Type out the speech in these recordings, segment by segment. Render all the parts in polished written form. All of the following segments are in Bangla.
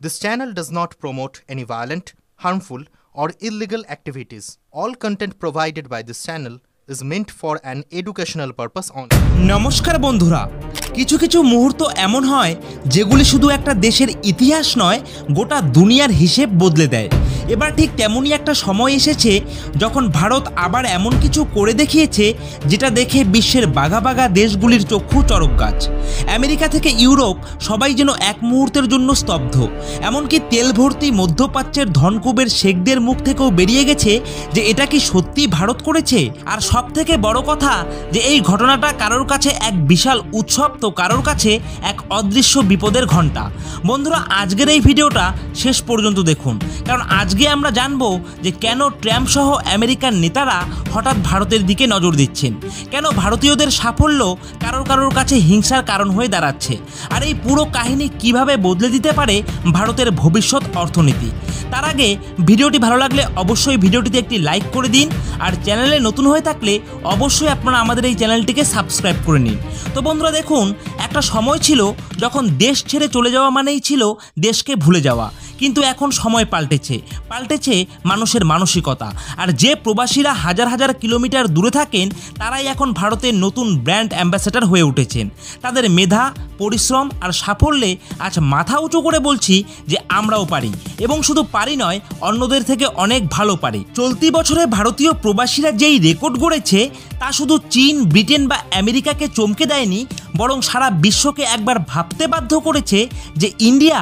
This channel does not promote any violent, harmful, or illegal activities. All content provided by this channel is meant for an educational purpose only. নমস্কার বন্ধুরা, কিছু কিছু মুহূর্ত এমন হয় যেগুলি শুধু একটা দেশের ইতিহাস নয়, গোটা দুনিয়ার হিসেব বদলে দেয়। এবার ঠিক তেমনই একটা সময় এসেছে যখন ভারত আবার এমন কিছু করে দেখিয়েছে যেটা দেখে বিশ্বের বাঘা বাঘা দেশগুলির চক্ষু চড়ক গাছ। আমেরিকা থেকে ইউরোপ সবাই যেন এক মুহূর্তের জন্য স্তব্ধ। এমনকি তেল ভর্তি মধ্যপ্রাচ্যের ধনকুবের শেখদের মুখ থেকেও বেরিয়ে গেছে যে এটা কি সত্যি ভারত করেছে। আর সব থেকে বড় কথা যে এই ঘটনাটা কারোর কাছে এক বিশাল উৎসব, তো কারোর কাছে এক অদৃশ্য বিপদের ঘণ্টা। বন্ধুরা, আজকের এই ভিডিওটা শেষ পর্যন্ত দেখুন, কারণ আজকে আমরা জানবো যে কেন ট্রাম্প সহ আমেরিকার নেতারা হঠাৎ ভারতের দিকে নজর দিচ্ছেন, কেন ভারতীয়দের সাফল্য কারোর কাছে হিংসার কারণ হয়ে দাঁড়াচ্ছে, আর এই পুরো কাহিনী কিভাবে বদলে দিতে পারে ভারতের ভবিষ্যৎ অর্থনীতি। তার আগে ভিডিওটি ভালো লাগলে অবশ্যই ভিডিওটিতে একটি লাইক করে দিন, আর চ্যানেলে নতুন হয়ে থাকলে অবশ্যই আপনারা আমাদের এই চ্যানেলটিকে সাবস্ক্রাইব করে নিন। তো বন্ধুরা দেখুন, একটা সময় ছিল যখন দেশ ছেড়ে চলে যাওয়া মানেই ছিল দেশকে ভুলে যাওয়া, কিন্তু এখন সময় পাল্টেছে মানুষের মানসিকতা। আর যে প্রবাসীরা হাজার হাজার কিলোমিটার দূরে থাকেন তারাই এখন ভারতের নতুন ব্র্যান্ড অ্যাম্বাসেডর হয়ে উঠেছেন। তাদের মেধা, পরিশ্রম আর সাফল্যে আজ মাথা উঁচু করে বলছি যে আমরাও পারি, এবং শুধু পারি নয়, অন্যদের থেকে অনেক ভালো পারি। চলতি বছরে ভারতীয় প্রবাসীরা যেই রেকর্ড গড়েছে তা শুধু চীন, ব্রিটেন বা আমেরিকাকে চমকে দেয়নি, বরং সারা বিশ্বকে একবার ভাবতে বাধ্য করেছে যে ইন্ডিয়া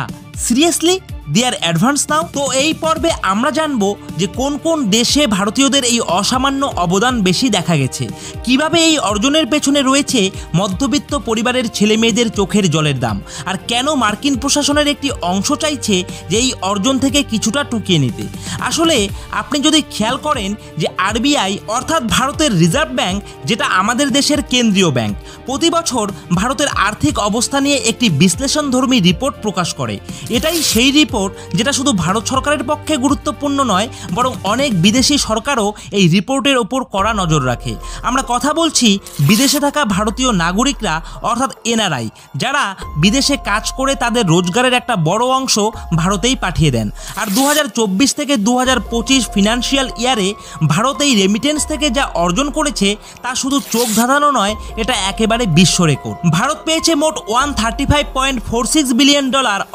সিরিয়াসলি দে আর অ্যাডভান্স নাও। তো এই পর্বে আমরা জানবো যে কোন কোন দেশে ভারতীয়দের এই অসামান্য অবদান বেশি দেখা গেছে, কিভাবে এই অর্জনের পেছনে রয়েছে মধ্যবিত্ত পরিবারের ছেলে মেয়েদের চোখের জলের দাম, আর কেন মার্কিন প্রশাসনের একটি অংশ চাইছে যে এই অর্জন থেকে কিছুটা টুকিয়ে নিতে। আসলে আপনি যদি খেয়াল করেন যে আরবিআই অর্থাৎ ভারতের রিজার্ভ ব্যাংক, যেটা আমাদের দেশের কেন্দ্রীয় ব্যাংক, প্রতি বছর ভারতের আর্থিক অবস্থা নিয়ে একটি বিশ্লেষণধর্মী রিপোর্ট প্রকাশ করে। এটাই সেই রিপোর্ট যেটা শুধু ভারত সরকারের পক্ষে গুরুত্বপূর্ণ নয়, বরং অনেক বিদেশি সরকারও এই রিপোর্টের ওপর কড়া নজর রাখে। আমরা কথা বলছি বিদেশে থাকা ভারতীয় নাগরিকরা অর্থাৎ এনআরআই, যারা বিদেশে কাজ করে তাদের রোজগারের একটা বড় অংশ ভারতেই পাঠিয়ে দেন। আর 2024 থেকে 2025 ফিনান্সিয়াল ইয়ারে ভারত এই রেমিটেন্স থেকে যা অর্জন করেছে তা শুধু চোখ ধাঁধানো নয়, এটা একেবারে বিশ্ব রেকর্ড। ভারত পেয়েছে মোট $135.46 বিলিয়ন,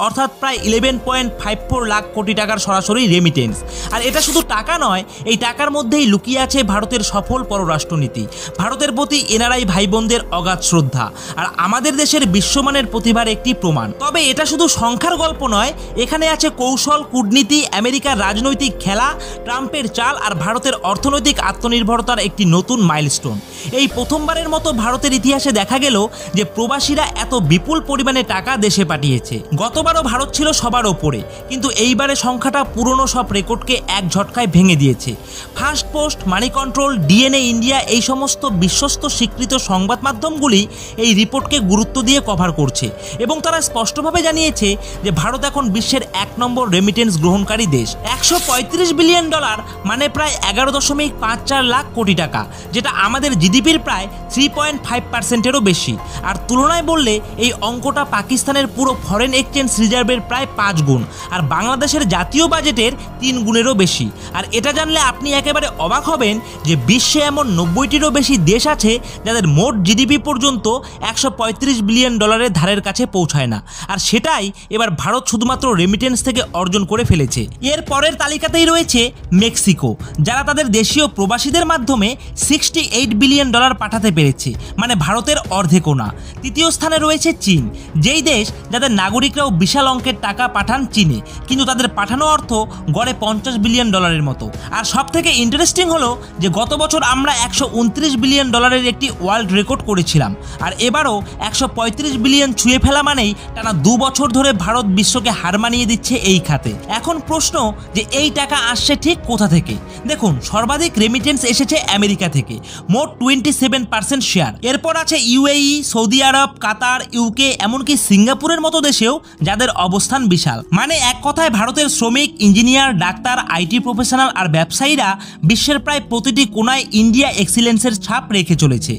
অর্থাৎ প্রায় 11.54 লাখ কোটি টাকার সরাসরি রেমিটেন্স। আর এটা শুধু টাকা নয়, এই টাকার মধ্যেই লুকিয়ে আছে ভারতের সফল পররাষ্ট্রনীতি, ভারতের প্রতি এনআরআই ভাই বোনদের অগাধ শ্রদ্ধা, আর আমাদের দেশের বিশ্বমানের প্রতিভার একটি প্রমাণ। তবে এটা শুধু সংখ্যার গল্প নয়, এখানে আছে কৌশল, কূটনীতি, আমেরিকার রাজনৈতিক খেলা, ট্রাম্পের চাল, আর ভারতের অর্থনৈতিক আত্মনির্ভরতার একটি নতুন মাইলস্টোন। এই প্রথমবারের মতো ভারতের ইতিহাসে দেখা গেল যে প্রবাসীরা এত বিপুল পরিমাণে টাকা দেশে পাঠিয়েছে। গতবারও ভারত ছিল সবার ওপরে, কিন্তু এইবারে সংখ্যাটা পুরনো সব রেকর্ডকে এক ঝটকায় ভেঙে দিয়েছে। ফার্স্ট পোস্ট, মানি কন্ট্রোল, ডিএনএ ইন্ডিয়া, এই সমস্ত বিশ্বস্ত স্বীকৃত সংবাদ মাধ্যমগুলি এই রিপোর্টকে গুরুত্ব দিয়ে কভার করছে, এবং তারা স্পষ্টভাবে জানিয়েছে যে ভারত এখন বিশ্বের 1 নম্বর রেমিটেন্স গ্রহণকারী দেশ। $135 বিলিয়ন, মানে প্রায় 11.54 লাখ কোটি টাকা, যেটা আমাদের জিডিপির প্রায় 3.5%-এরও বেশি। আর তুলনায় বললে এই অঙ্কটা পাকিস্তানের পুরো ফরেন এক্সচেঞ্জ রিজার্ভের প্রায় 5 গুণ, আর বাংলাদেশের জাতীয় বাজেটের 3 গুণেরও বেশি। আর এটা জানলে আপনি একেবারে অবাক হবেন যে বিশ্বে এমন 90টিরও বেশি দেশ আছে যাদের মোট জিডিপি পর্যন্ত $135 বিলিয়ন ধারের কাছে পৌঁছায় না। আর সেটাই এবার ভারত শুধুমাত্র রেমিটেন্স থেকে অর্জন করে ফেলেছে। এর পরের তালিকাতেই রয়েছে মেক্সিকো, যারা তাদের দেশীয় প্রবাসীদের মাধ্যমে $68 বিলিয়ন পাঠাতে পেরেছে, মানে ভারতের অর্ধেকও না। তৃতীয় স্থানে রয়েছে চীন, যেই দেশ যাদের নাগরিকরাও বিশাল অঙ্কের টাকা পাঠান চীনে, কিন্তু তাদের পাঠানো অর্থ গড়ে $50 বিলিয়ন মতো। আর সব থেকে ইন্টারেস্টিং হলো যে গত বছর আমরা $129 বিলিয়ন একটি ওয়ার্ল্ড রেকর্ড করেছিলাম, আর এবারও 135 বিলিয়ন ছুঁয়ে ফেলা মানেই টানা 2 বছর ধরে ভারত বিশ্বকে হার মানিয়ে দিচ্ছে এই খাতে। এখন প্রশ্ন যে এই টাকা আসছে ঠিক কোথা থেকে? দেখুন, সর্বাধিক রেমিটেন্স এসেছে আমেরিকা থেকে, মোট 27% শেয়ার। এরপর আছে ইউএই, সৌদি আরব, কাতার, ইউকে, এমনকি সিঙ্গাপুরের মতো দেশেও যাদের অবস্থান বিশাল। মানে এক কথায় ভারতের শ্রমিক, ইঞ্জিনিয়ার, ডাক্তার, আইটি প্রফেশনাল আর ব্যবসায়ীরা বিশ্বের প্রায় প্রতিটি কোনায় ইন্ডিয়া এক্সিলেন্সের ছাপ রেখে চলেছে।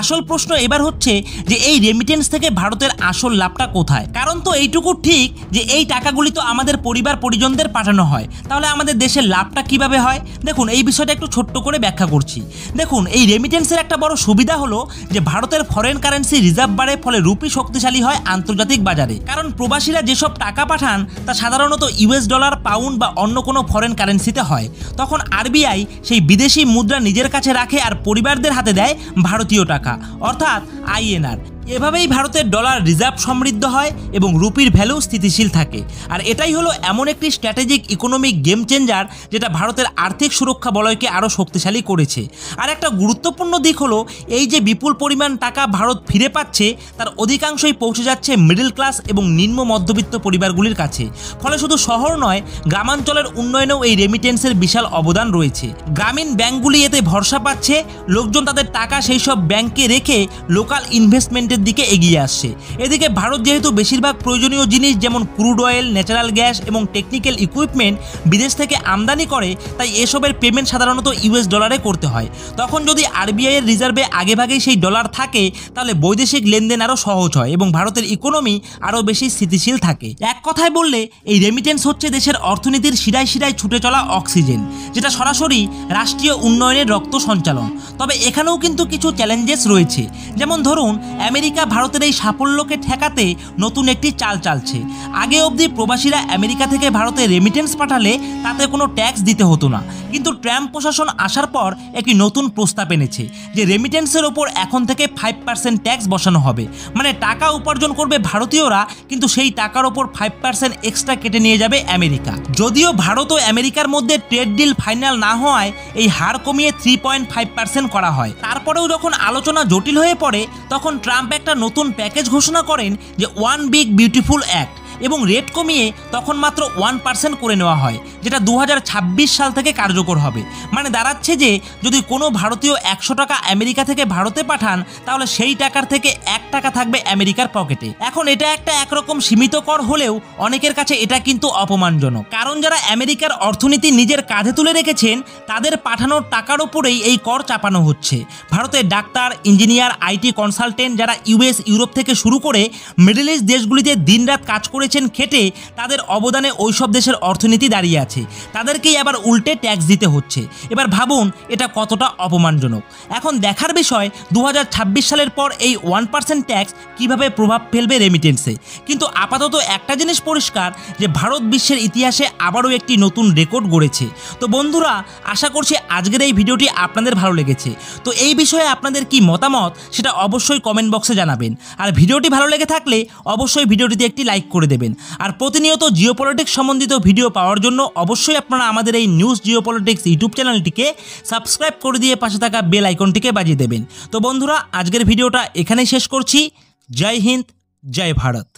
আসল প্রশ্ন এবার হচ্ছে যে এই রেমিটেন্স থেকে ভারতের আসল লাভটা কোথায়? কারণ তো এইটুকু ঠিক যে এই টাকাগুলি তো আমাদের পরিবার পরিজনদের পাঠানো হয়, তাহলে আমাদের দেশের লাভটা কিভাবে হয়? দেখুন, এই বিষয়টা একটু ছোট্ট করে ব্যাখ্যা করছি। দেখুন, এই রেমিটেন্সের একটা বড় সুবিধা হলো যে ভারতের ফরেন কারেন্সি রিজার্ভ বাড়ে, ফলে রুপি শক্তিশালী হয় আন্তর্জাতিক বাজারে। কারণ প্রবাসীরা যেসব টাকা পাঠান তা সাধারণত ইউএস ডলার, পাউন্ড বা অন্য কোনো ফরেন কারেন্সিতে হয়। তখন আরবিআই সেই বিদেশি মুদ্রা নিজের কাছে রাখে আর পরিবারদের হাতে দেয় ভারতীয় টাকা, অর্থাৎ আইএনআর। এভাবেই ভারতের ডলার রিজার্ভ সমৃদ্ধ হয় এবং রুপির ভ্যালু স্থিতিশীল থাকে। আর এটাই হলো এমন একটি স্ট্র্যাটেজিক ইকোনমিক গেম চেঞ্জার যেটা ভারতের আর্থিক সুরক্ষা বলয়কে আরও শক্তিশালী করেছে। আর একটা গুরুত্বপূর্ণ দিক হলো এই যে বিপুল পরিমাণ টাকা ভারত ফিরে পাচ্ছে তার অধিকাংশই পৌঁছে যাচ্ছে মিডল ক্লাস এবং নিম্ন মধ্যবিত্ত পরিবারগুলির কাছে। ফলে শুধু শহর নয়, গ্রামাঞ্চলের উন্নয়নেও এই রেমিটেন্সের বিশাল অবদান রয়েছে। গ্রামীণ ব্যাংকগুলি এতে ভরসা পাচ্ছে, লোকজন তাদের টাকা সেই সব ব্যাংকে রেখে লোকাল ইনভেস্টমেন্টের দিকে এগিয়ে আসছে। এদিকে ভারত যেহেতু বেশিরভাগ প্রয়োজনীয় জিনিস যেমন ক্রুড অয়েল, ন্যাচারাল গ্যাস এবং টেকনিক্যাল ইকুইপমেন্ট বিদেশ থেকে আমদানি করে, তাই এসবের পেমেন্ট সাধারণত ইউএস ডলারে করতে হয়। তখন যদি আরবিআই এর রিজার্ভে আগেভাগেই সেই ডলার থাকে তাহলে বৈদেশিক লেনদেন আরও সহজ হয় এবং ভারতের ইকোনমি আরও বেশি স্থিতিশীল থাকে। এক কথায় বললে এই রেমিটেন্স হচ্ছে দেশের অর্থনীতির শিরায় শিরায় ছুটে চলা অক্সিজেন, যেটা সরাসরি রাষ্ট্রীয় উন্নয়নের রক্ত সঞ্চালন। তবে এখানেও কিন্তু কিছু চ্যালেঞ্জেস রয়েছে। যেমন ধরুন, আমেরিকা ভারতের এই সাফল্যকে ঠেকাতে নতুন একটি চাল চালছে। আগে অবধি প্রবাসীরা আমেরিকা থেকে ভারতে রেমিটেন্স পাঠালে তাতে কোনো ট্যাক্স দিতে হতো না, কিন্তু ট্রাম্প প্রশাসন আসার পর একটি নতুন প্রস্তাব এনেছে যে রেমিটেন্সের ওপর এখন থেকে 5% ট্যাক্স বসানো হবে। মানে টাকা উপার্জন করবে ভারতীয়রা, কিন্তু সেই টাকার ওপর 5% এক্সট্রা কেটে নিয়ে যাবে আমেরিকা। যদিও ভারত ও আমেরিকার মধ্যে ট্রেড ডিল ফাইনাল না হওয়ায় এই হার কমিয়ে 3.5% করা হয়। তারপরেও যখন আলোচনা জটিল হয়ে পড়ে তখন ট্রাম্প একটা নতুন প্যাকেজ ঘোষণা করেন যে ওয়ান বিগ বিউটিফুল অ্যাক্ট, এবং রেট কমিয়ে তখন মাত্র 1% করে নেওয়া হয়, যেটা 2026 সাল থেকে কার্যকর হবে। মানে দাঁড়াচ্ছে যে যদি কোনো ভারতীয় 100 টাকা আমেরিকা থেকে ভারতে পাঠান তাহলে সেই টাকার থেকে 1 টাকা থাকবে আমেরিকার পকেটে। এখন এটা একটা একরকম সীমিত কর হলেও অনেকের কাছে এটা কিন্তু অপমানজনক, কারণ যারা আমেরিকার অর্থনীতি নিজের কাঁধে তুলে রেখেছেন তাদের পাঠানোর টাকার উপরেই এই কর চাপানো হচ্ছে। ভারতের ডাক্তার, ইঞ্জিনিয়ার, আইটি কনসালটেন্ট যারা ইউএস, ইউরোপ থেকে শুরু করে মিডল ইস্ট দেশগুলিতে দিনরাত কাজ করে খেটে তাদের অবদানে ওইসব দেশের অর্থনীতি দাঁড়িয়ে আছে, তাদেরকেই আবার উল্টে ট্যাক্স দিতে হচ্ছে। এবার ভাবুন এটা কতটা অপমানজনক। এখন দেখার বিষয় 2026 সালের পর এই 1% ট্যাক্স কিভাবে প্রভাব ফেলবে রেমিটেন্সে। কিন্তু আপাতত একটা জিনিস পরিষ্কার যে ভারত বিশ্বের ইতিহাসে আবারও একটি নতুন রেকর্ড গড়েছে। তো বন্ধুরা, আশা করছি আজকের এই ভিডিওটি আপনাদের ভালো লেগেছে। তো এই বিষয়ে আপনাদের কি মতামত সেটা অবশ্যই কমেন্ট বক্সে জানাবেন। আর ভিডিওটি ভালো লেগে থাকলে অবশ্যই ভিডিওটিতে একটি লাইক করে দেবেন। আর প্রতিনিয়ত জিওপলিটিক্স সম্বন্ধিত ভিডিও পাওয়ার জন্য অবশ্যই আপনারা আমাদের এই নিউজ জিওপলিটিক্স ইউটিউব চ্যানেলটিকে সাবস্ক্রাইব করে দিয়ে পাশে থাকা বেল আইকনটিকে বাজিয়ে দেবেন। তো বন্ধুরা, আজকের ভিডিওটা এখানেই শেষ করছি। জয় হিন্দ, জয় ভারত।